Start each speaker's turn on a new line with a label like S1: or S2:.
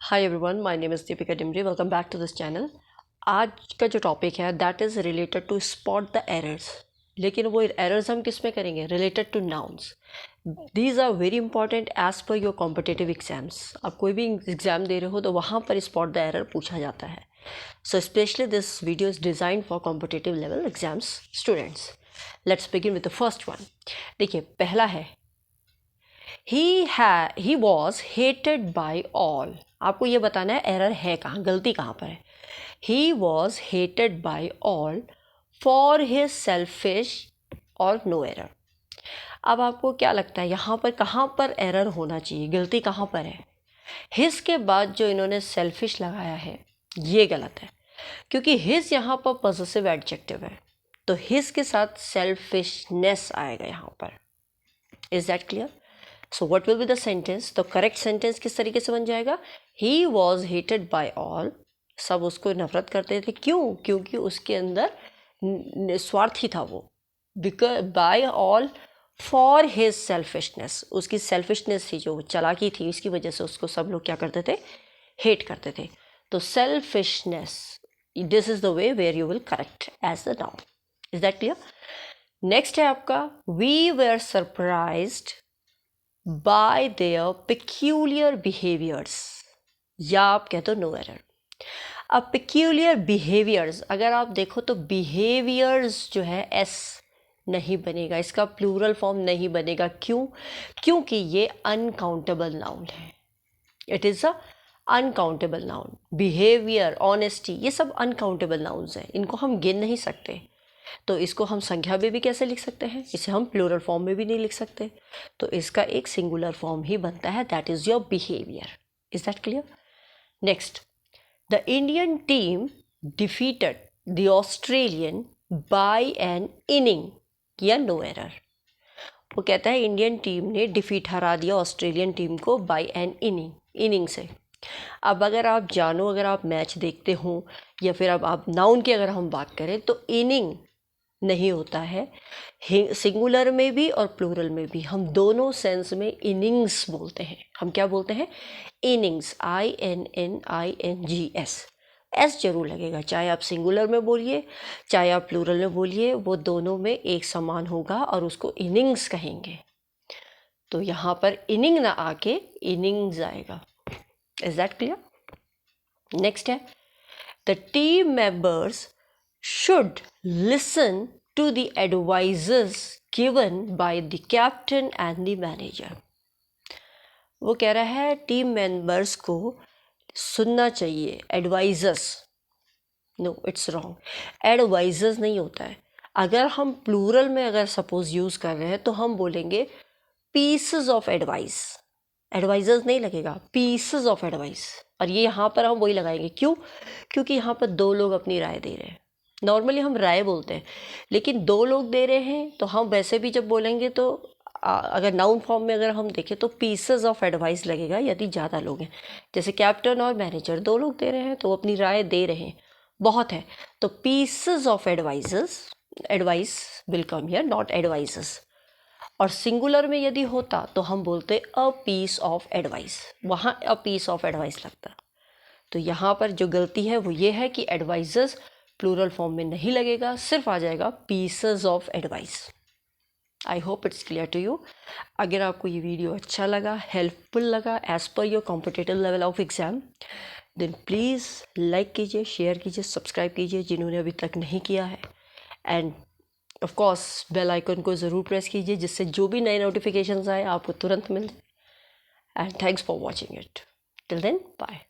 S1: Hi everyone, my name is Deepika Dimri. Welcome back to this channel. आज का जो topic है that is related to spot the errors. लेकिन वो एरर्स हम किस में करेंगे? Related to nouns. These are very important as per your competitive exams. आप कोई भी एग्ज़ाम दे रहे हो तो वहाँ पर स्पॉट द एरर पूछा जाता है। So specially this video is design for competitive level exams students. Let's begin with the first one. देखिए, पहला है he was hated by all। आपको ये बताना है एरर है कहाँ, गलती कहाँ पर है। he was hated by all for his selfish और no error। अब आपको क्या लगता है यहाँ पर कहाँ पर एरर होना चाहिए, गलती कहाँ पर है? his के बाद जो इन्होंने selfish लगाया है ये गलत है, क्योंकि his यहाँ पर पॉजिटिव एडजेक्टिव है, तो his के साथ selfishness आएगा यहाँ पर। Is that clear? So what will be the sentence? तो करेक्ट सेंटेंस किस तरीके से बन जाएगा? He was hated by all. सब उसको नफरत करते थे। क्यों? क्योंकि उसके अंदर स्वार्थी था वो। Because by all for his selfishness. उसकी सेल्फिशनेस थी, जो चालाकी थी, इसकी वजह से उसको सब लोग क्या करते थे? हेट करते थे। तो selfishness, this is the way where you will correct as the noun. Is that clear? Next है आपका we were surprised by their peculiar behaviours, या आप कहते हो नो एरर। अब पेक्यूलियर बिहेवियर्स अगर आप देखो तो बिहेवियर्स जो है एस नहीं बनेगा, इसका प्लूरल फॉर्म नहीं बनेगा। क्यों? क्योंकि ये अनकाउंटेबल नाउन है। It is a uncountable noun. Behaviour, honesty, ये सब अनकाउंटेबल नाउन्स हैं, इनको हम गिन नहीं सकते। तो इसको हम संख्या में भी कैसे लिख सकते हैं? इसे हम प्लूरल फॉर्म में भी नहीं लिख सकते। तो इसका एक सिंगुलर फॉर्म ही बनता है, that is your behaviour. Is that clear? Next, the Indian team defeated the Australian by an inning या नो एरर। वो कहता है इंडियन टीम ने डिफीट हरा दिया ऑस्ट्रेलियन टीम को बाय एन इनिंग से। अब अगर आप जानो, अगर आप मैच देखते हो या फिर अब आप नाउन की अगर हम बात करें तो इनिंग नहीं होता है। सिंगुलर में भी और प्लूरल में भी हम दोनों सेंस में इनिंग्स बोलते हैं। हम क्या बोलते हैं? इनिंग्स। INNINGS। एस जरूर लगेगा, चाहे आप सिंगुलर में बोलिए चाहे आप प्लूरल में बोलिए, वो दोनों में एक समान होगा और उसको इनिंग्स कहेंगे। तो यहाँ पर इनिंग ना आके इनिंग्स आएगा। Is that clear? नेक्स्ट है the team members should listen to the advices given by the captain and the manager। वो कह रहा है टीम मेंबर्स को सुनना चाहिए। Advisers, no it's wrong. Advisers नहीं होता है। अगर हम प्लूरल में अगर सपोज यूज़ कर रहे हैं तो हम बोलेंगे पीसेस ऑफ एडवाइस। एडवाइजर्स नहीं लगेगा, पीसेस ऑफ एडवाइस। और ये यहाँ पर हम वही लगाएंगे। क्यों? क्योंकि यहाँ पर दो लोग अपनी राय दे रहे हैं। नॉर्मली हम राय बोलते हैं, लेकिन दो लोग दे रहे हैं तो हम वैसे भी जब बोलेंगे तो अगर नाउन फॉर्म में अगर हम देखें तो पीसेस ऑफ एडवाइस लगेगा यदि ज़्यादा लोग हैं। जैसे कैप्टन और मैनेजर दो लोग दे रहे हैं तो अपनी राय दे रहे हैं, बहुत है, तो pieces of advice will come here, not advices. और सिंगुलर में यदि होता तो हम बोलते अ पीस ऑफ एडवाइस, वहाँ अ पीस ऑफ एडवाइस लगता। तो यहाँ पर जो गलती है वो ये है कि एडवाइजर्स प्लूरल फॉर्म में नहीं लगेगा, सिर्फ आ जाएगा pieces of advice. I hope it's clear to you. अगर आपको ये वीडियो अच्छा लगा, हेल्पफुल लगा as per your competitive level of exam, then please like कीजिए, शेयर कीजिए, सब्सक्राइब कीजिए जिन्होंने अभी तक नहीं किया है। And of course bell icon को ज़रूर प्रेस कीजिए, जिससे जो भी नए नोटिफिकेशंस आए आपको तुरंत मिल जाए। And thanks for watching it. Till then, bye.